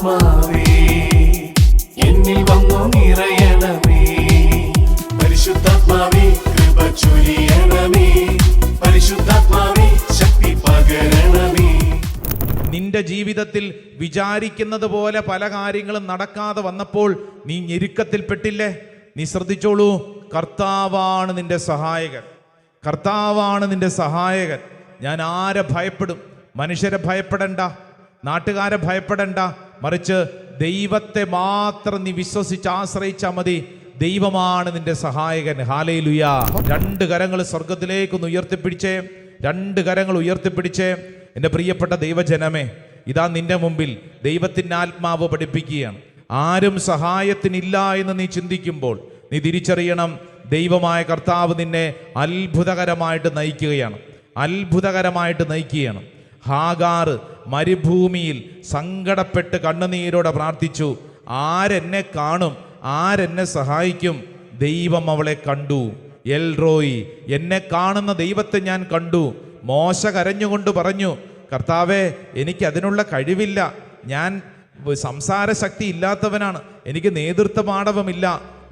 ആത്മാവേ എന്നിൽ വന്നു നിറയണമേ. പരിശുദ്ധാത്മാവേ കൃപ ചൊരിയണമേ. പരിശുദ്ധാത്മാവേ ശക്തി പകരണമേ. നിന്റെ ജീവിതത്തിൽ വിചാരിക്കുന്നത് പോലെ പല കാര്യങ്ങളും നടക്കാതെ വന്നപ്പോൾ നീ ഞെരുക്കത്തിൽപ്പെട്ടില്ലേ? നീ ശ്രദ്ധിച്ചോളൂ, കർത്താവാണ് നിന്റെ സഹായകൻ. കർത്താവാണ് നിന്റെ സഹായകൻ. ഞാൻ ആരെ ഭയപ്പെടും? മനുഷ്യരെ ഭയപ്പെടണ്ട, നാട്ടുകാരെ ഭയപ്പെടണ്ട, മറിച്ച് ദൈവത്തെ മാത്രം നീ വിശ്വസിച്ച് ആശ്രയിച്ചാൽ മതി. ദൈവമാണ് നിന്റെ സഹായകൻ. ഹല്ലേലൂയ. രണ്ട് കരങ്ങൾ സ്വർഗത്തിലേക്കൊന്ന് ഉയർത്തിപ്പിടിച്ചേ, രണ്ട് കരങ്ങൾ ഉയർത്തിപ്പിടിച്ചേ. എൻ്റെ പ്രിയപ്പെട്ട ദൈവജനമേ, ഇതാ നിന്റെ മുമ്പിൽ ദൈവത്തിൻ്റെ ആത്മാവ് പഠിപ്പിക്കുകയാണ്. ആരും സഹായത്തിനില്ല എന്ന് നീ ചിന്തിക്കുമ്പോൾ നീ തിരിച്ചറിയണം, ദൈവമായ കർത്താവ് നിന്നെ അത്ഭുതകരമായിട്ട് നയിക്കുകയാണ്. അത്ഭുതകരമായിട്ട് നയിക്കുകയാണ്. ഹാഗാർ മരുഭൂമിയിൽ സങ്കടപ്പെട്ട് കണ്ണുനീരോടെ പ്രാർത്ഥിച്ചു, ആരെന്നെ കാണും, ആരെന്നെ സഹായിക്കും? ദൈവം അവളെ കണ്ടു. എൽ റോയി, എന്നെ കാണുന്ന ദൈവത്തെ ഞാൻ കണ്ടു. മോശ കരഞ്ഞുകൊണ്ട് പറഞ്ഞു, കർത്താവേ, എനിക്ക് അതിനുള്ള കഴിവില്ല, ഞാൻ സംസാര ശക്തി ഇല്ലാത്തവനാണ്, എനിക്ക് നേതൃത്വ പാടവമില്ല.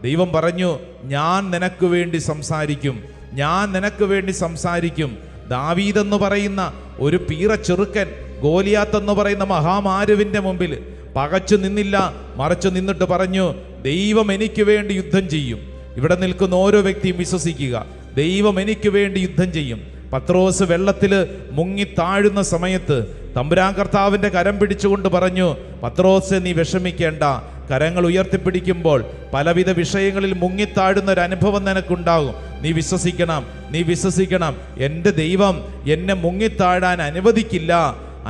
ദൈവം പറഞ്ഞു, ഞാൻ നിനക്ക് വേണ്ടി സംസാരിക്കും, ഞാൻ നിനക്ക് വേണ്ടി സംസാരിക്കും. ദാവീദെന്ന് പറയുന്ന ഒരു പീറ ചെറുക്കൻ ഗോലിയാത്ത് എന്ന് പറയുന്ന മഹാമാരുവിൻ്റെ മുമ്പിൽ പകച്ചു നിന്നില്ല, മറിച്ചു നിന്നിട്ട് പറഞ്ഞു, ദൈവം എനിക്ക് വേണ്ടി യുദ്ധം ചെയ്യും. ഇവിടെ നിൽക്കുന്ന ഓരോ വ്യക്തിയും വിശ്വസിക്കുക, ദൈവം എനിക്ക് വേണ്ടി യുദ്ധം ചെയ്യും. പത്രോസ് വെള്ളത്തിൽ മുങ്ങി താഴുന്ന സമയത്ത് തമ്പുരാൻ കർത്താവിൻ്റെ കരം പിടിച്ചുകൊണ്ട് പറഞ്ഞു, പത്രോസ് നീ വിഷമിക്കേണ്ട. കരങ്ങൾ ഉയർത്തിപ്പിടിക്കുമ്പോൾ പലവിധ വിഷയങ്ങളിൽ മുങ്ങിത്താഴുന്ന ഒരു അനുഭവം നിനക്കുണ്ടാകും. നീ വിശ്വസിക്കണം, നീ വിശ്വസിക്കണം. എൻ്റെ ദൈവം എന്നെ മുങ്ങിത്താഴാൻ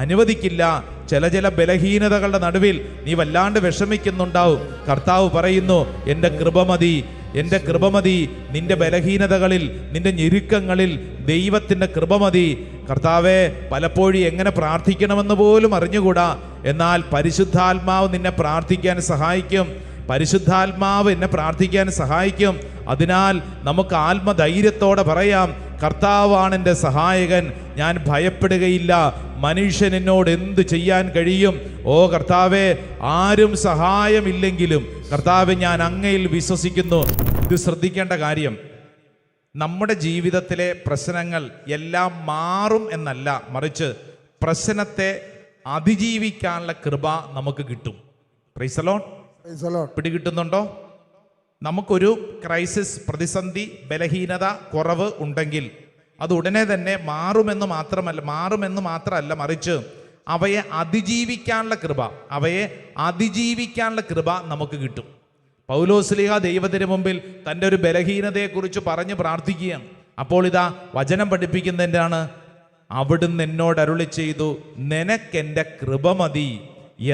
അനുവദിക്കില്ല. ചില ബലഹീനതകളുടെ നടുവിൽ നീ വല്ലാണ്ട് വിഷമിക്കുന്നുണ്ടാവും. കർത്താവ് പറയുന്നു, എൻ്റെ കൃപ മതി. നിന്റെ ബലഹീനതകളിൽ, നിന്റെ ഞെരുക്കങ്ങളിൽ ദൈവത്തിൻ്റെ കൃപ മതി. കർത്താവെ, പലപ്പോഴും എങ്ങനെ പ്രാർത്ഥിക്കണമെന്ന് പോലും അറിഞ്ഞുകൂടാ, എന്നാൽ പരിശുദ്ധാത്മാവ് നിന്നെ പ്രാർത്ഥിക്കാൻ സഹായിക്കും. പരിശുദ്ധാത്മാവ് എന്നെ പ്രാർത്ഥിക്കാൻ സഹായിക്കും. അതിനാൽ നമുക്ക് ആത്മധൈര്യത്തോടെ പറയാം, കർത്താവാണ് എൻ്റെ സഹായകൻ, ഞാൻ ഭയപ്പെടുകയില്ല. മനുഷ്യൻ എന്നോട് എന്ത് ചെയ്യാൻ കഴിയും? ഓ കർത്താവേ, ആരും സഹായമില്ലെങ്കിലും കർത്താവേ, ഞാൻ അങ്ങയിൽ വിശ്വസിക്കുന്നു. ഇത് ശ്രദ്ധിക്കേണ്ട കാര്യം, നമ്മുടെ ജീവിതത്തിലെ പ്രശ്നങ്ങൾ എല്ലാം മാറും എന്നല്ല, മറിച്ച് പ്രശ്നത്തെ അതിജീവിക്കാനുള്ള കൃപ നമുക്ക് കിട്ടും. Praise the Lord. പിടികിട്ടുന്നുണ്ടോ? നമുക്കൊരു ക്രൈസിസ്, പ്രതിസന്ധി, ബലഹീനത, കുറവ് ഉണ്ടെങ്കിൽ അത് ഉടനെ തന്നെ മാറുമെന്ന് മാത്രമല്ല, മറിച്ച് അവയെ അതിജീവിക്കാനുള്ള കൃപ നമുക്ക് കിട്ടും. പൗലോസ്ലീഹ ദൈവത്തിന് മുമ്പിൽ തൻ്റെ ഒരു ബലഹീനതയെക്കുറിച്ച് പറഞ്ഞ് പ്രാർത്ഥിക്കുകയാണ്. അപ്പോൾ ഇതാ വചനം പഠിപ്പിക്കുന്നതിൻ്റെയാണ്, അവിടുന്ന് എന്നോട് അരുളി ചെയ്തു, നിനക്കെൻ്റെ കൃപ മതി.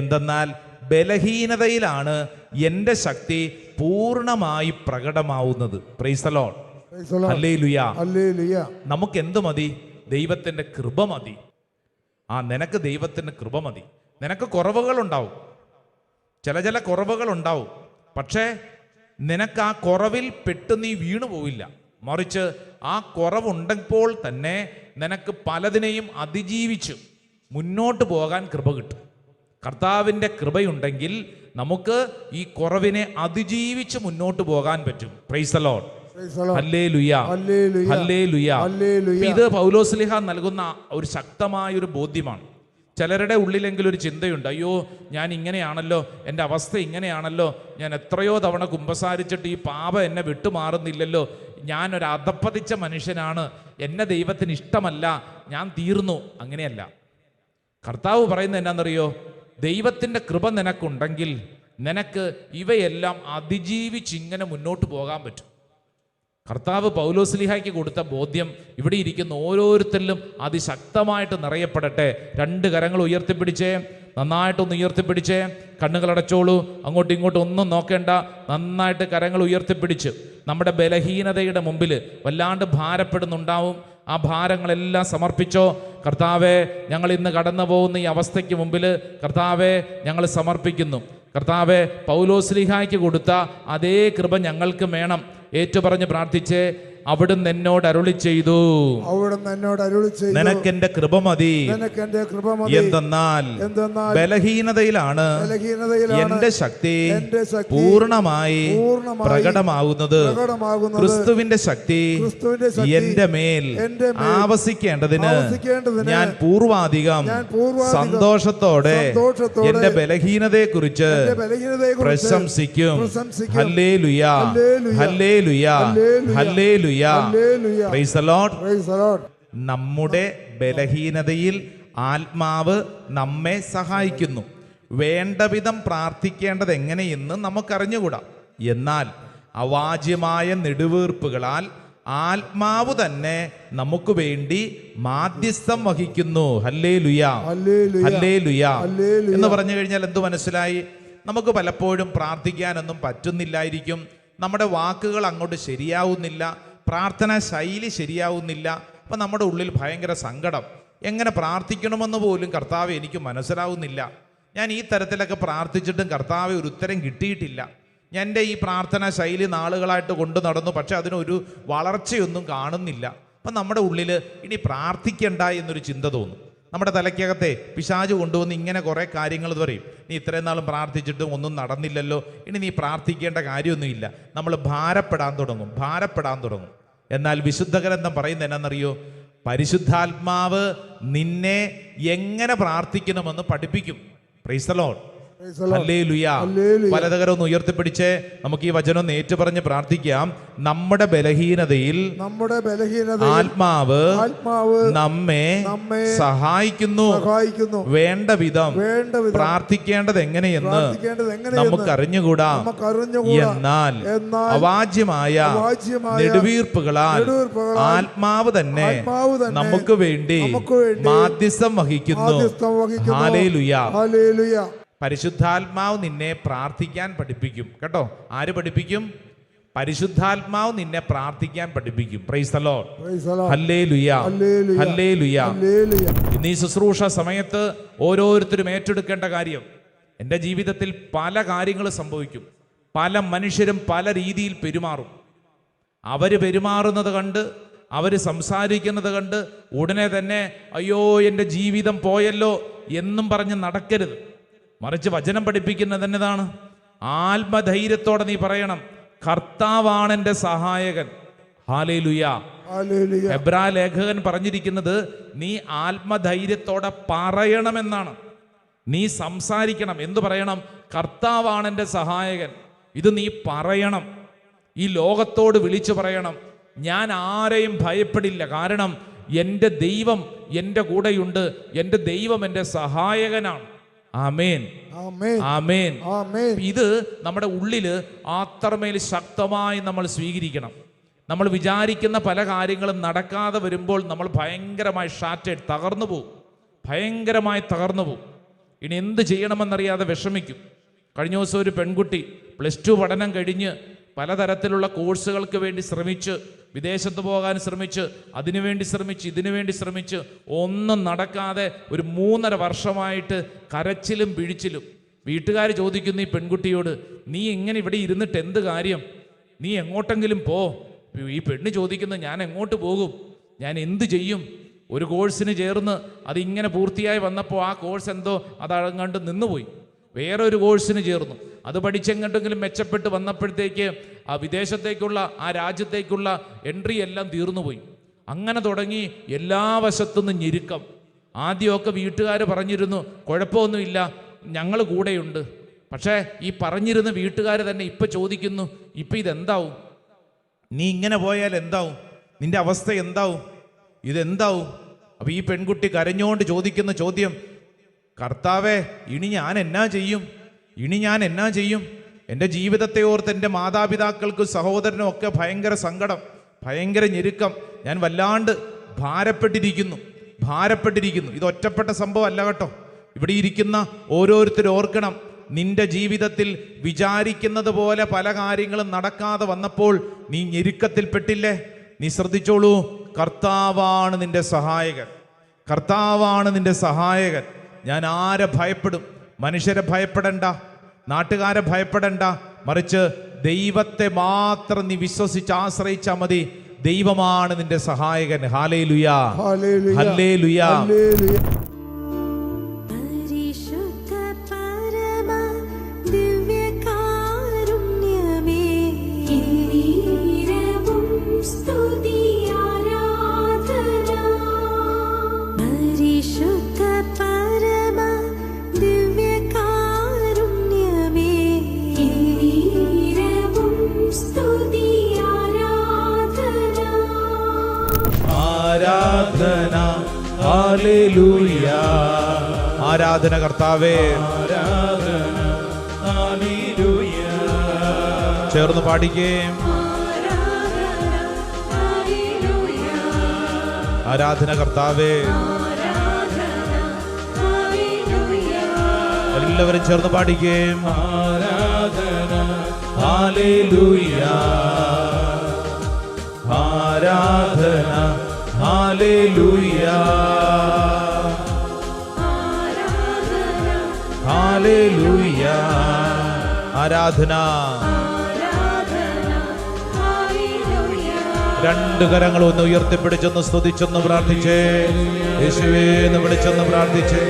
എന്തെന്നാൽ ബലഹീനതയിലാണ് എൻ്റെ ശക്തി പൂർണ്ണമായി പ്രകടമാവുന്നത്. Praise the Lord. ഹല്ലേലൂയ. നമുക്ക് എന്ത് മതി? ദൈവത്തിൻ്റെ കൃപ മതി. നിനക്ക് ദൈവത്തിൻ്റെ കൃപ മതി. നിനക്ക് കുറവുകളുണ്ടാവും, ചില കുറവുകളുണ്ടാവും. പക്ഷേ നിനക്ക് ആ കുറവിൽ പെട്ട് നീ വീണു പോവില്ല, മറിച്ച് ആ കുറവുണ്ടപ്പോൾ തന്നെ നിനക്ക് പലതിനെയും അതിജീവിച്ച് മുന്നോട്ട് പോകാൻ കൃപ കിട്ടും. കർത്താവിൻ്റെ കൃപയുണ്ടെങ്കിൽ നമുക്ക് ഈ കുറവിനെ അതിജീവിച്ച് മുന്നോട്ട് പോകാൻ പറ്റും. Price the Lord. Hallelujah, hallelujah. ഇത് പൗലോസ്ലീഹ നൽകുന്ന ഒരു ശക്തമായൊരു ബോധ്യമാണ്. ചിലരുടെ ഉള്ളിലെങ്കിലും ഒരു ചിന്തയുണ്ട്, അയ്യോ ഞാൻ ഇങ്ങനെയാണല്ലോ, എൻ്റെ അവസ്ഥ ഇങ്ങനെയാണല്ലോ, ഞാൻ എത്രയോ തവണ കുമ്പസാരിച്ചിട്ട് ഈ പാപം എന്നെ വിട്ടുമാറുന്നില്ലല്ലോ, ഞാനൊരു അധപ്പതിച്ച മനുഷ്യനാണ്, എന്നെ ദൈവത്തിന് ഇഷ്ടമല്ല, ഞാൻ തീർന്നു. അങ്ങനെയല്ല. കർത്താവ് പറയുന്നത് എന്നാണെന്നറിയോ? ദൈവത്തിൻ്റെ കൃപ നിനക്കുണ്ടെങ്കിൽ നിനക്ക് ഇവയെല്ലാം അതിജീവിച്ചിങ്ങനെ മുന്നോട്ട് പോകാൻ പറ്റും. കർത്താവ് പൗലോസ്ലീഹായ്ക്ക് കൊടുത്ത ബോധ്യം ഇവിടെ ഇരിക്കുന്ന ഓരോരുത്തരിലും അതിശക്തമായിട്ട് നിറയപ്പെടട്ടെ. രണ്ട് കരങ്ങൾ ഉയർത്തിപ്പിടിച്ചേ, നന്നായിട്ടൊന്ന് ഉയർത്തിപ്പിടിച്ചേ. കണ്ണുകളടച്ചോളൂ, അങ്ങോട്ടും ഇങ്ങോട്ടും ഒന്നും നോക്കേണ്ട. നന്നായിട്ട് കരങ്ങൾ ഉയർത്തിപ്പിടിച്ച് നമ്മുടെ ബലഹീനതയുടെ മുമ്പിൽ വല്ലാണ്ട് ഭാരപ്പെടുന്നുണ്ടാവും. ആ ഭാരങ്ങളെല്ലാം സമർപ്പിച്ചോ. കർത്താവേ, ഞങ്ങൾ ഇന്ന് കടന്നു പോകുന്ന ഈ അവസ്ഥയ്ക്ക് മുമ്പിൽ കർത്താവേ ഞങ്ങൾ സമർപ്പിക്കുന്നു. കർത്താവേ, പൗലോസ്ലീഹായ്ക്ക് കൊടുത്ത അതേ കൃപ ഞങ്ങൾക്ക് വേണം. ഏറ്റുപറഞ്ഞ് പ്രാർത്ഥിച്ചേ. അവിടുന്ന് എന്നോട് അരുളി ചെയ്തു, നിനക്കെന്റെ കൃപ മതി. എന്തെന്നാൽ ബലഹീനതയിലാണ് എന്റെ ശക്തി പൂർണ്ണമായി പ്രകടമാകുന്നത്. ക്രിസ്തുവിന്റെ ശക്തി എന്റെ മേൽ ആവസിക്കേണ്ടതിന് ഞാൻ പൂർവാധികം സന്തോഷത്തോടെ എന്റെ ബലഹീനതയെ കുറിച്ച് പ്രശംസിക്കും. ഹല്ലേലൂയ, ഹല്ലേലൂയ, ഹല്ലേലൂയ. Praise the Lord. നമ്മുടെ ബലഹീനതയിൽ ആത്മാവ് നമ്മെ സഹായിക്കുന്നു. വേണ്ടവിധം പ്രാർത്ഥിക്കേണ്ടത് എങ്ങനെയെന്ന് നമുക്കറിഞ്ഞുകൂടാ. എന്നാൽ അവാച്യമായ നെടുവീർപ്പുകളാൽ ആത്മാവ് തന്നെ നമുക്ക് വേണ്ടി മാധ്യസ്ഥം വഹിക്കുന്നു. ഹല്ലേലൂയ, ഹല്ലേലൂയ എന്ന് പറഞ്ഞു കഴിഞ്ഞാൽ എന്തു മനസ്സിലായി? നമുക്ക് പലപ്പോഴും പ്രാർത്ഥിക്കാനൊന്നും പറ്റുന്നില്ലായിരിക്കും. നമ്മുടെ വാക്കുകൾ അങ്ങോട്ട് ശരിയാവുന്നില്ല, പ്രാർത്ഥനാ ശൈലി ശരിയാവുന്നില്ല. അപ്പം നമ്മുടെ ഉള്ളിൽ ഭയങ്കര സങ്കടം. എങ്ങനെ പ്രാർത്ഥിക്കണമെന്ന് പോലും കർത്താവ് എനിക്ക് മനസ്സിലാവുന്നില്ല. ഞാൻ ഈ തരത്തിലൊക്കെ പ്രാർത്ഥിച്ചിട്ടും കർത്താവ് ഒരു ഉത്തരം കിട്ടിയിട്ടില്ല. എൻ്റെ ഈ പ്രാർത്ഥനാ ശൈലി നാളുകളായിട്ട് കൊണ്ടു നടന്നു, പക്ഷെ അതിനൊരു വളർച്ചയൊന്നും കാണുന്നില്ല. അപ്പം നമ്മുടെ ഉള്ളിൽ ഇനി പ്രാർത്ഥിക്കണ്ട എന്നൊരു ചിന്ത തോന്നും. നമ്മുടെ തലയ്ക്കകത്തെ പിശാച് കൊണ്ടുവന്ന് ഇങ്ങനെ കുറേ കാര്യങ്ങൾ പറയും. നീ ഇത്രയും നാളും പ്രാർത്ഥിച്ചിട്ടും ഒന്നും നടന്നില്ലല്ലോ, ഇനി നീ പ്രാർത്ഥിക്കേണ്ട കാര്യമൊന്നുമില്ല. നമ്മൾ ഭാരപ്പെടാൻ തുടങ്ങും. എന്നാൽ വിശുദ്ധ ഗ്രന്ഥം പറയുന്നത് എന്നാണെന്നറിയോ? പരിശുദ്ധാത്മാവ് നിന്നെ എങ്ങനെ പ്രാർത്ഥിക്കണമെന്ന് പഠിപ്പിക്കും. Price the Lord. ഹല്ലേലൂയ. വലതുകരം ഒന്ന് ഉയർത്തിപ്പിടിച്ച് നമുക്ക് ഈ വചനം ഒന്ന് ഏറ്റുപറഞ്ഞ് പ്രാർത്ഥിക്കാം. നമ്മുടെ ബലഹീനതയിൽ ആത്മാവ് നമ്മെ സഹായിക്കുന്നു. വേണ്ട വിധം പ്രാർത്ഥിക്കേണ്ടത് എങ്ങനെയെന്ന് നമുക്കറിഞ്ഞുകൂടാ. എന്നാൽ അവാച്യമായ നെടുവീർപ്പുകളാൽ ആത്മാവ് തന്നെ നമുക്ക് വേണ്ടി മാധ്യസ്ഥം വഹിക്കുന്നു. ഹല്ലേലൂയ. പരിശുദ്ധാത്മാവ് നിന്നെ പ്രാർത്ഥിക്കാൻ പഠിപ്പിക്കും കേട്ടോ. ആര് പഠിപ്പിക്കും? പരിശുദ്ധാത്മാവ് നിന്നെ പ്രാർത്ഥിക്കാൻ പഠിപ്പിക്കും. Price the Lord. Hallelujah, hallelujah. ഇന്ന് ഈ ശുശ്രൂഷ സമയത്ത് ഓരോരുത്തരും ഏറ്റെടുക്കേണ്ട കാര്യം, എൻ്റെ ജീവിതത്തിൽ പല കാര്യങ്ങൾ സംഭവിക്കും. പല മനുഷ്യരും പല രീതിയിൽ പെരുമാറും. അവർ പെരുമാറുന്നത് കണ്ട്, അവർ സംസാരിക്കുന്നത് കണ്ട് ഉടനെ തന്നെ അയ്യോ എൻ്റെ ജീവിതം പോയല്ലോ എന്നും പറഞ്ഞ് നടക്കരുത്. മറിച്ച് വചനം പഠിപ്പിക്കുന്നത് എന്നതാണ്? ആത്മധൈര്യത്തോടെ നീ പറയണം, കർത്താവാണ് എൻ്റെ സഹായകൻ. ഹല്ലേലൂയ. എബ്രാ ലേഖകൻ പറഞ്ഞിരിക്കുന്നത് നീ ആത്മധൈര്യത്തോടെ പറയണമെന്നാണ്. നീ സംസാരിക്കണം. എന്തു പറയണം? കർത്താവാണ് എൻ്റെ സഹായകൻ. ഇത് നീ പറയണം. ഈ ലോകത്തോട് വിളിച്ചു പറയണം, ഞാൻ ആരെയും ഭയപ്പെടില്ല, കാരണം എൻ്റെ ദൈവം എൻ്റെ കൂടെയുണ്ട്, എൻ്റെ ദൈവം എൻ്റെ സഹായകനാണ്. ആമേൻ, ആമേൻ. ഇത് നമ്മുടെ ഉള്ളില് അത്രമേൽ ശക്തമായി നമ്മൾ സ്വീകരിക്കണം. നമ്മൾ വിചാരിക്കുന്ന പല കാര്യങ്ങളും നടക്കാതെ വരുമ്പോൾ നമ്മൾ ഭയങ്കരമായി ഷാറ്റേഡ് തകർന്നു പോകും. ഇനി എന്ത് ചെയ്യണമെന്നറിയാതെ വിഷമിക്കും. കഴിഞ്ഞ ദിവസം ഒരു പെൺകുട്ടി +2 പഠനം കഴിഞ്ഞ് പലതരത്തിലുള്ള കോഴ്സുകൾക്ക് വേണ്ടി ശ്രമിച്ച്, വിദേശത്ത് പോകാൻ ശ്രമിച്ച്, ഇതിനുവേണ്ടി ശ്രമിച്ച് ഒന്നും നടക്കാതെ ഒരു 3.5 വർഷമായിട്ട് കരച്ചിലും പിഴിച്ചിലും. വീട്ടുകാർ ചോദിക്കുന്നു ഈ പെൺകുട്ടിയോട്, നീ ഇങ്ങനെ ഇവിടെ ഇരുന്നിട്ട് എന്ത് കാര്യം? നീ എങ്ങോട്ടെങ്കിലും പോ. ഈ പെണ്ണ് ചോദിക്കുന്നത്, ഞാൻ എങ്ങോട്ട് പോകും? ഞാൻ എന്ത് ചെയ്യും? ഒരു കോഴ്സിന് ചേർന്ന് അതിങ്ങനെ പൂർത്തിയായി വന്നപ്പോൾ ആ കോഴ്സ് എന്തോ അതങ്ങാണ്ട് നിന്നുപോയി. വേറൊരു കോഴ്സിന് ചേർന്നു, അത് പഠിച്ചെങ്ങോട്ടെങ്കിലും മെച്ചപ്പെട്ട് വന്നപ്പോഴത്തേക്ക് ആ വിദേശത്തേക്കുള്ള, ആ രാജ്യത്തേക്കുള്ള എൻട്രി എല്ലാം തീർന്നുപോയി. അങ്ങനെ തുടങ്ങി എല്ലാ വശത്തുനിന്നും ഞെരുക്കം. ആദ്യമൊക്കെ വീട്ടുകാർ പറഞ്ഞിരുന്നു കുഴപ്പമൊന്നുമില്ല, ഞങ്ങൾ കൂടെയുണ്ട്. പക്ഷേ ഈ പറഞ്ഞിരുന്ന വീട്ടുകാർ തന്നെ ഇപ്പം ചോദിക്കുന്നു, ഇപ്പം ഇതെന്താവും? നീ ഇങ്ങനെ പോയാൽ എന്താവും? നിന്റെ അവസ്ഥ എന്താവും? ഇതെന്താവും? അപ്പം ഈ പെൺകുട്ടി കരഞ്ഞുകൊണ്ട് ചോദിക്കുന്ന ചോദ്യം, കർത്താവേ, ഇനി ഞാൻ എന്നാ ചെയ്യും? എൻ്റെ ജീവിതത്തെ ഓർത്ത് എൻ്റെ മാതാപിതാക്കൾക്കും സഹോദരനും ഒക്കെ ഭയങ്കര സങ്കടം, ഭയങ്കര ഞെരുക്കം. ഞാൻ വല്ലാണ്ട് ഭാരപ്പെട്ടിരിക്കുന്നു. ഇത് ഒറ്റപ്പെട്ട സംഭവം അല്ല കേട്ടോ. ഇവിടെ ഇരിക്കുന്ന ഓരോരുത്തരും ഓർക്കണം, നിന്റെ ജീവിതത്തിൽ വിചാരിക്കുന്നത് പോലെ പല കാര്യങ്ങളും നടക്കാതെ വന്നപ്പോൾ നീ ഞെരുക്കത്തിൽപ്പെട്ടില്ലേ? നീ ശ്രദ്ധിച്ചോളൂ, കർത്താവാണ് നിന്റെ സഹായകൻ. ഞാൻ ആരെ ഭയപ്പെടും? മനുഷ്യരെ ഭയപ്പെടണ്ട, നാട്ടുകാരെ ഭയപ്പെടണ്ട, മറിച്ച് ദൈവത്തെ മാത്രം നീ വിശ്വസിച്ച് ആശ്രയിച്ചാൽ മതി. ദൈവമാണ് നിന്റെ സഹായകൻ. ഹല്ലേലൂയ, ഹല്ലേലൂയ, ഹല്ലേലൂയ. ഹല്ലേലൂയ. പരിശുദ്ധ പരമ ദിവ്യകാരുണ്യമേ, എന്നേരവും സ്തുതി ആരാധന. പരിശുദ്ധ പരമ ദിവ്യകാരുണ്യമേ, എന്നേരവും സ്തുതി ആരാധന. ആരാധന, ഹല്ലേലൂയ. ആരാധന കർത്താവേ, ആരാധന, ഹല്ലേലൂയ. ചേർന്ന് പാടിക്കേ. ആരാധന കർത്താവേ, എല്ലാവരും ചേർന്ന് പാടിക്കേ. ആരാധന, ഹല്ലേലൂയ. ആരാധന, ഹല്ലേലൂയ. ഹല്ലേലൂയ. ആരാധന. രണ്ട് കരങ്ങൾ ഒന്ന് ഉയർത്തിപ്പിടിച്ചൊന്ന് സ്തുതിച്ചൊന്ന് പ്രാർത്ഥിച്ചേ. യേശുവേ എന്ന് വിളിച്ചൊന്ന് പ്രാർത്ഥിച്ചേ.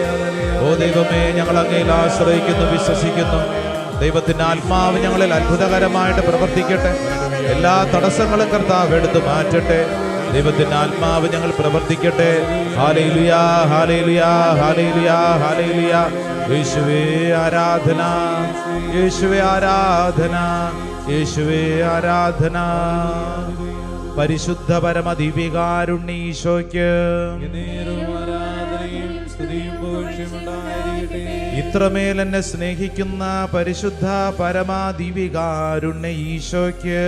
ഓ ദൈവമേ, ഞങ്ങൾ അങ്ങയിൽ ആശ്രയിക്കുന്നു, വിശ്വസിക്കുന്നു. ദൈവത്തിന്റെ ആത്മാവ് ഞങ്ങളിൽ അത്ഭുതകരമായിട്ട് പ്രവർത്തിക്കട്ടെ. എല്ലാ തടസ്സങ്ങളും കർത്താവ് എടുത്തു മാറ്റട്ടെ. ദൈവത്തിന്റെ ആത്മാവ് ഞങ്ങൾ പ്രവർത്തിക്കട്ടെ. ഹല്ലേലൂയ, ഹല്ലേലൂയ, ഹല്ലേലൂയ, ഹല്ലേലൂയ. യേശുവേ ആരാധന, യേശുവേ ആരാധന, യേശുവേ ആരാധന. പരിശുദ്ധ പരമ ദിവ്യകാരുണ്യ ഈശോയ്ക്ക് ഇത്രമേൽ എന്നെ സ്നേഹിക്കുന്ന പരിശുദ്ധ പരമ ദിവ്യകാരുണ്യ ഈശോയ്ക്ക്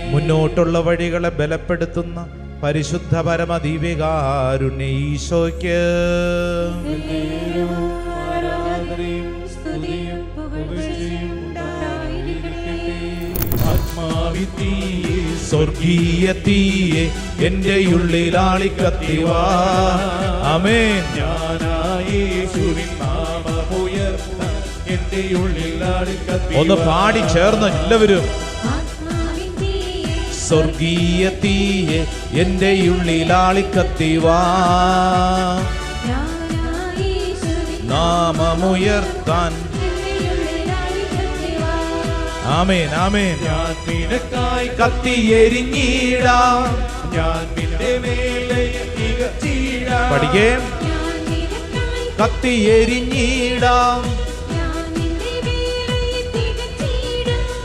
മുന്നോട്ടുള്ള വഴികളെ ബലപ്പെടുത്തുന്ന പരിശുദ്ധ പരമ ദിവ്യകാരുണ്യ ഈശോയ്ക്ക് സ്വർഗീയ തീയെ എന്റെ ഉള്ളിലാളിക്കത്തിവാ. ആമേൻ. ഒന്ന് പാടി ചേർന്ന് എല്ലാവരും. സ്വർഗീയ തീയെ എന്റെ ഉള്ളിലാളിക്കത്തിവാ. നാമമുയർത്താൻ. ആമേൻ, ആമേൻ. ഞാൻ നിനക്കായി കത്തിയെരിഞ്ഞിടാം. ഞാൻ നിന്റെ മേലെ പഠിക്കേ. കത്തിയെരിഞ്ഞിടാം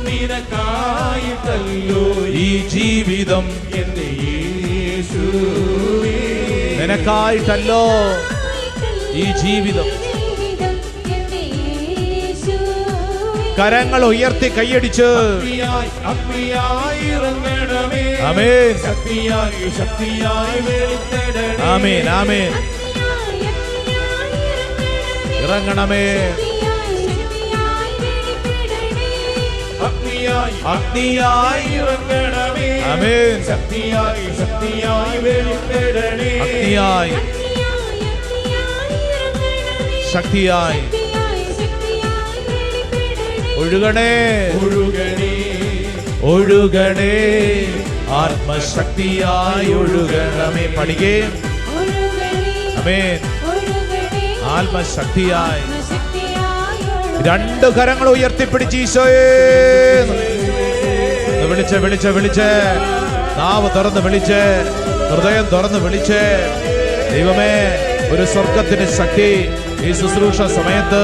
നിനക്കായിട്ടല്ലോ ഈ ജീവിതം. എന്റെ യേശുവേ, നിനക്കായിട്ടല്ലോ ഈ ജീവിതം. കരങ്ങൾ ഉയർത്തി കൈയടിച്ച് ആമേൻ, ആമേൻ, ആമേൻ. ഇറങ്ങണമേ. അഗ്നിയായി ഇറങ്ങണമേ. ആമേൻ. അഗ്നിയായി, ശക്തിയായി ഒഴുകണേ, ഒഴുകണേ, ഒഴുകണേ. ആത്മശക്തിയായി ഒഴുകണമേ. പഠിക്കേ. ആമേൻ. ആത്മശക്തിയായി. രണ്ട് കരങ്ങൾ ഉയർത്തിപ്പിടിച്ച് ഈശോയെ വിളിച്ച് വിളിച്ച് വിളിച്ച്, നാവ് തുറന്ന് വിളിച്ച്, ഹൃദയം തുറന്ന് വിളിച്ച്. ദൈവമേ, ഒരു സ്വർഗത്തിന്റെ ശക്തി ഈ ശുശ്രൂഷ സമയത്ത്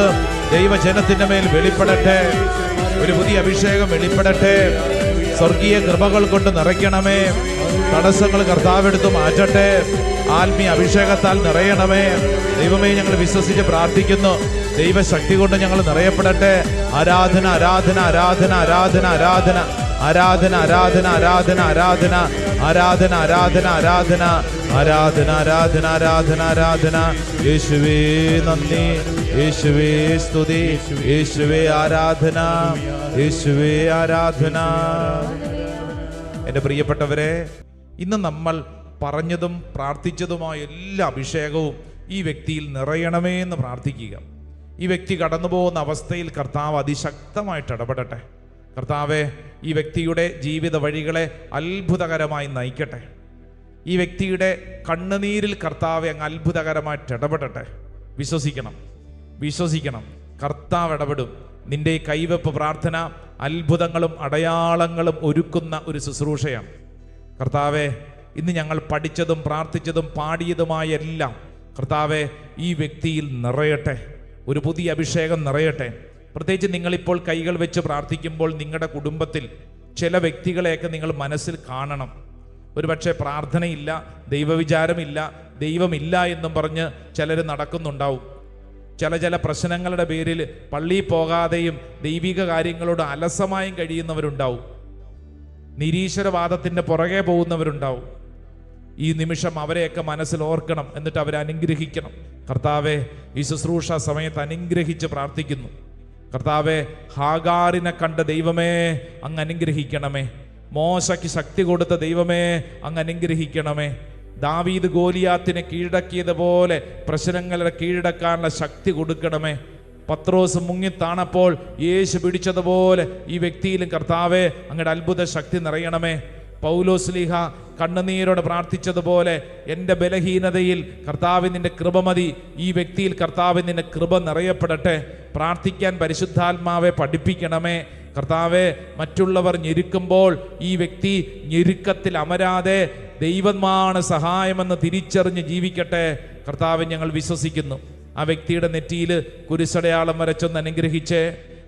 ദൈവജനത്തിന്റെ മേൽ വെളിപ്പെടട്ടെ. ഒരു പുതിയ അഭിഷേകം വെളിപ്പെടട്ടെ. സ്വർഗീയ കൃപകൾ കൊണ്ട് നിറയ്ക്കണമേ. തടസ്സങ്ങൾ കർത്താവെടുത്ത് മാറ്റട്ടെ. ആത്മീയ അഭിഷേകത്താൽ നിറയണമേ. ദൈവമേ, ഞങ്ങൾ വിശ്വസിച്ച് പ്രാർത്ഥിക്കുന്നു. ദൈവശക്തി കൊണ്ട് ഞങ്ങൾ നിറയപ്പെടട്ടെ. ആരാധന, ആരാധന, ആരാധന, ആരാധന, ആരാധന, ആരാധന, ആരാധന, ആരാധന, ആരാധന, ആരാധന, ആരാധന, ആരാധന, ആരാധന, ആരാധന, ആരാധന, ആരാധന. യേശുവേ നന്ദി, യേശുവേ സ്തുതി, യേശുവേ ആരാധന, യേശുവേ ആരാധന. എൻ്റെ പ്രിയപ്പെട്ടവരെ, ഇന്ന് നമ്മൾ പറഞ്ഞതും പ്രാർത്ഥിച്ചതുമായ എല്ലാ അഭിഷേകവും ഈ വ്യക്തിയിൽ നിറയണമേ എന്ന് പ്രാർത്ഥിക്കുക. ഈ വ്യക്തി കടന്നു പോകുന്ന അവസ്ഥയിൽ കർത്താവ് അതിശക്തമായിട്ട് ഇടപെടട്ടെ. കർത്താവെ, ഈ വ്യക്തിയുടെ ജീവിത വഴികളെ അത്ഭുതകരമായി നയിക്കട്ടെ. ഈ വ്യക്തിയുടെ കണ്ണുനീരിൽ കർത്താവെ അങ്ങ് അത്ഭുതകരമായിട്ട് ഇടപെടട്ടെ. വിശ്വസിക്കണം, കർത്താവ് ഇടപെടും. നിന്റെ ഈ കൈവെപ്പ് പ്രാർത്ഥന അത്ഭുതങ്ങളും അടയാളങ്ങളും ഒരുക്കുന്ന ഒരു ശുശ്രൂഷയാണ്. കർത്താവെ, ഇന്ന് ഞങ്ങൾ പഠിച്ചതും പ്രാർത്ഥിച്ചതും പാടിയതുമായ എല്ലാം കർത്താവെ ഈ വ്യക്തിയിൽ നിറയട്ടെ. ഒരു പുതിയ അഭിഷേകം നിറയട്ടെ. പ്രത്യേകിച്ച് നിങ്ങളിപ്പോൾ കൈകൾ വെച്ച് പ്രാർത്ഥിക്കുമ്പോൾ നിങ്ങളുടെ കുടുംബത്തിൽ ചില വ്യക്തികളെയൊക്കെ നിങ്ങൾ മനസ്സിൽ കാണണം. ഒരുപക്ഷെ പ്രാർത്ഥനയില്ല, ദൈവവിചാരമില്ല, ദൈവമില്ല എന്നും പറഞ്ഞ് ചിലർ നടക്കുന്നുണ്ടാവും. ചില പ്രശ്നങ്ങളുടെ പേരിൽ പള്ളിയിൽ പോകാതെയും ദൈവിക കാര്യങ്ങളോട് അലസമായും കഴിയുന്നവരുണ്ടാവും. നിരീശ്വരവാദത്തിൻ്റെ പുറകെ പോകുന്നവരുണ്ടാവും. ഈ നിമിഷം അവരെയൊക്കെ മനസ്സിൽ ഓർക്കണം, എന്നിട്ട് അവരെ അനുഗ്രഹിക്കണം. കർത്താവെ, ഈ ശുശ്രൂഷ സമയത്ത് അനുഗ്രഹിച്ച് പ്രാർത്ഥിക്കുന്നു. കർത്താവെ, ഹാഗാറിനെ കണ്ട ദൈവമേ അങ്ങ് അനുഗ്രഹിക്കണമേ. മോശയ്ക്ക് ശക്തി കൊടുത്ത ദൈവമേ അങ്ങ് അനുഗ്രഹിക്കണമേ. ദാവീദ് ഗോലിയാത്തിനെ കീഴടക്കിയതുപോലെ പ്രശ്നങ്ങളെ കീഴടക്കാനുള്ള ശക്തി കൊടുക്കണമേ. പത്രോസ് മുങ്ങിത്താണപ്പോൾ യേശു പിടിച്ചതുപോലെ ഈ വ്യക്തിയിലും കർത്താവെ അങ്ങയുടെ അത്ഭുത ശക്തി നിറയണമേ. പൗലോസ്ലീഹ കണ്ണുനീരോടെ പ്രാർത്ഥിച്ചതുപോലെ എൻ്റെ ബലഹീനതയിൽ കർത്താവ് നിന്റെ കൃപ മതി. ഈ വ്യക്തിയിൽ കർത്താവ് നിന്റെ കൃപ നിറയപ്പെടട്ടെ. പ്രാർത്ഥിക്കാൻ പരിശുദ്ധാത്മാവെ പഠിപ്പിക്കണമേ. കർത്താവെ, മറ്റുള്ളവർ ഞെരുക്കുമ്പോൾ ഈ വ്യക്തി ഞെരുക്കത്തിൽ അമരാതെ ദൈവമാണ് സഹായമെന്ന് തിരിച്ചറിഞ്ഞ് ജീവിക്കട്ടെ. കർത്താവ്, ഞങ്ങൾ വിശ്വസിക്കുന്നു. ആ വ്യക്തിയുടെ നെറ്റിയിൽ കുരിശടയാളം വരച്ചൊന്ന് അനുഗ്രഹിച്ചേ.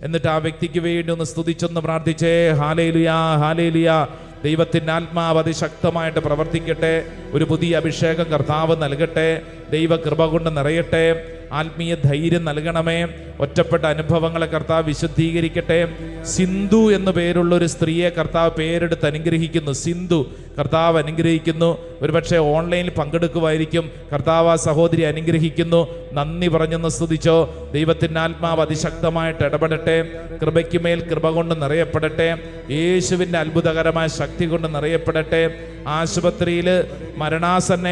എന്നിട്ട് ആ വ്യക്തിക്ക് വേണ്ടി ഒന്ന് സ്തുതിച്ചൊന്ന് പ്രാർത്ഥിച്ചേ. Hallelujah, hallelujah. ദൈവത്തിൻ്റെ ആത്മാവ് അതിശക്തമായിട്ട് പ്രവർത്തിക്കട്ടെ. ഒരു പുതിയ അഭിഷേകം കർത്താവ് നൽകട്ടെ. ദൈവകൃപ കൊണ്ട് നിറയട്ടെ. ആത്മീയ ധൈര്യം നൽകണമേ. ഒറ്റപ്പെട്ട അനുഭവങ്ങളെ കർത്താവ് വിശുദ്ധീകരിക്കട്ടെ. സിന്ധു എന്നു പേരുള്ള ഒരു സ്ത്രീയെ കർത്താവ് പേരെടുത്ത് അനുഗ്രഹിക്കുന്നു. സിന്ധു കർത്താവ് അനുഗ്രഹിക്കുന്നു. ഒരുപക്ഷെ ഓൺലൈനിൽ പങ്കെടുക്കുമായിരിക്കും. കർത്താവ് ആ സഹോദരി അനുഗ്രഹിക്കുന്നു. നന്ദി പറഞ്ഞെന്ന് സ്തുതിച്ചോ. ദൈവത്തിൻ്റെ ആത്മാവ് അതിശക്തമായിട്ട് ഇടപെടട്ടെ. കൃപയ്ക്ക് മേൽ കൃപ കൊണ്ട് നിറയപ്പെടട്ടെ. യേശുവിൻ്റെ അത്ഭുതകരമായ ശക്തി കൊണ്ട് നിറയപ്പെടട്ടെ. ആശുപത്രിയിൽ മരണാസന്ന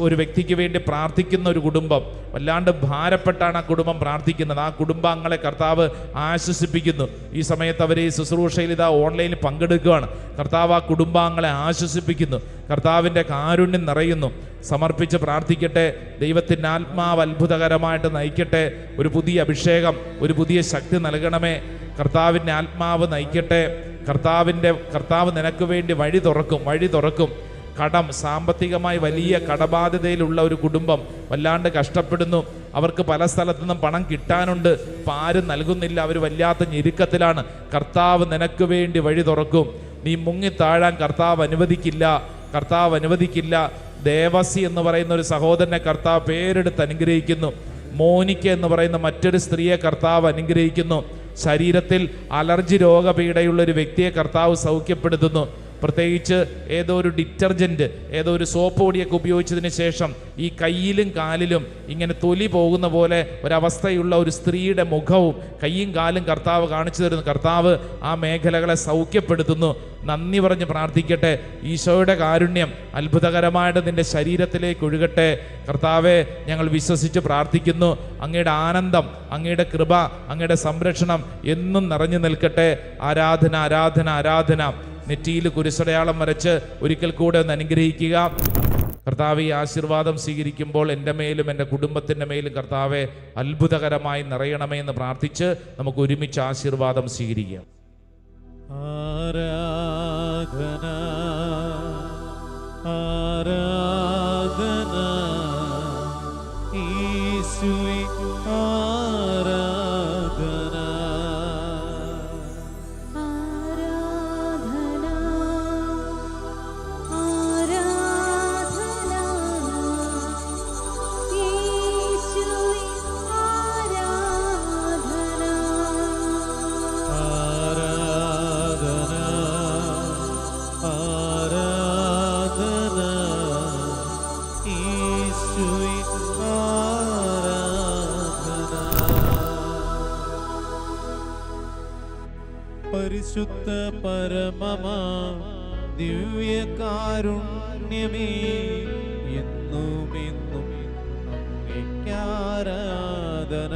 ഒരു വ്യക്തിക്ക് വേണ്ടി പ്രാർത്ഥിക്കുന്ന ഒരു കുടുംബം, വല്ലാണ്ട് ഭാരപ്പെട്ടാണ് ആ കുടുംബം പ്രാർത്ഥിക്കുന്നത്. ആ കുടുംബാംഗങ്ങളെ കർത്താവ് ആശ്വസിപ്പിക്കുന്നു. ഈ സമയത്ത് അവർ ഈ ശുശ്രൂഷയിൽ ഇതാ ഓൺലൈനിൽ പങ്കെടുക്കുകയാണ്. കർത്താവ് ആ കുടുംബാംഗങ്ങളെ ആശ്വസിപ്പിക്കുന്നു. കർത്താവിൻ്റെ കാരുണ്യം നിറയുന്നു. സമർപ്പിച്ച് പ്രാർത്ഥിക്കട്ടെ. ദൈവത്തിൻ്റെ ആത്മാവ് അത്ഭുതകരമായിട്ട് നയിക്കട്ടെ. ഒരു പുതിയ അഭിഷേകം, ഒരു പുതിയ ശക്തി നൽകണമേ. കർത്താവിൻ്റെ ആത്മാവ് നയിക്കട്ടെ. കർത്താവ് നിനക്ക് വേണ്ടി വഴി തുറക്കും. കടം, സാമ്പത്തികമായി വലിയ കടബാധ്യതയിലുള്ള ഒരു കുടുംബം വല്ലാണ്ട് കഷ്ടപ്പെടുന്നു. അവർക്ക് പല സ്ഥലത്തു നിന്നും പണം കിട്ടാനുണ്ട്, ആരും നൽകുന്നില്ല. അവർ വല്ലാത്ത ഞെരുക്കത്തിലാണ്. കർത്താവ് നിനക്ക് വേണ്ടി വഴി തുറക്കും. നീ മുങ്ങിത്താഴാൻ കർത്താവ് അനുവദിക്കില്ല. ദേവസി എന്ന് പറയുന്ന ഒരു സഹോദരനെ കർത്താവ് പേരെടുത്ത് അനുഗ്രഹിക്കുന്നു. മോനിക്ക എന്ന് പറയുന്ന മറ്റൊരു സ്ത്രീയെ കർത്താവ് അനുഗ്രഹിക്കുന്നു. ശരീരത്തിൽ അലർജി രോഗപീഠയുള്ള ഒരു വ്യക്തിയെ കർത്താവ് സൗഖ്യപ്പെടുത്തുന്നു. പ്രത്യേകിച്ച് ഏതോ ഒരു ഡിറ്റർജൻറ്റ്, ഏതോ ഒരു സോപ്പ് പൊടിയൊക്കെ ഉപയോഗിച്ചതിന് ശേഷം ഈ കയ്യിലും കാലിലും ഇങ്ങനെ തൊലി പോകുന്ന പോലെ ഒരവസ്ഥയുള്ള ഒരു സ്ത്രീയുടെ മുഖവും കയ്യും കാലും കർത്താവ് കാണിച്ചു തരുന്നു. കർത്താവ് ആ മേഖലകളെ സൗഖ്യപ്പെടുത്തുന്നു. നന്ദി പറഞ്ഞ് പ്രാർത്ഥിക്കട്ടെ. ഈശോയുടെ കാരുണ്യം അത്ഭുതകരമായിട്ട് നിന്റെ ശരീരത്തിലേക്ക് ഒഴുകട്ടെ. കർത്താവെ, ഞങ്ങൾ വിശ്വസിച്ച് പ്രാർത്ഥിക്കുന്നു. അങ്ങയുടെ ആനന്ദം, അങ്ങയുടെ കൃപ, അങ്ങയുടെ സംരക്ഷണം എന്നും നിറഞ്ഞു നിൽക്കട്ടെ. ആരാധന. നെറ്റിയിൽ കുരിശടയാളം വരച്ച് ഒരിക്കൽ കൂടെ ഒന്ന് അനുഗ്രഹിക്കുക. കർത്താവ്, ഈ ആശീർവാദം സ്വീകരിക്കുമ്പോൾ എൻ്റെ മേലും എൻ്റെ കുടുംബത്തിൻ്റെ മേലും കർത്താവെ അത്ഭുതകരമായി നിറയണമേ എന്ന് പ്രാർത്ഥിച്ച് നമുക്ക് ഒരുമിച്ച് ആശീർവാദം സ്വീകരിക്കാം. ആരാധന യേശുവേ, പരിശുദ്ധ പരമമാ ദിവ്യകാരുണ്യമേ, എന്നും അങ്ങേയ്ക്കാരാധന. ആരാധന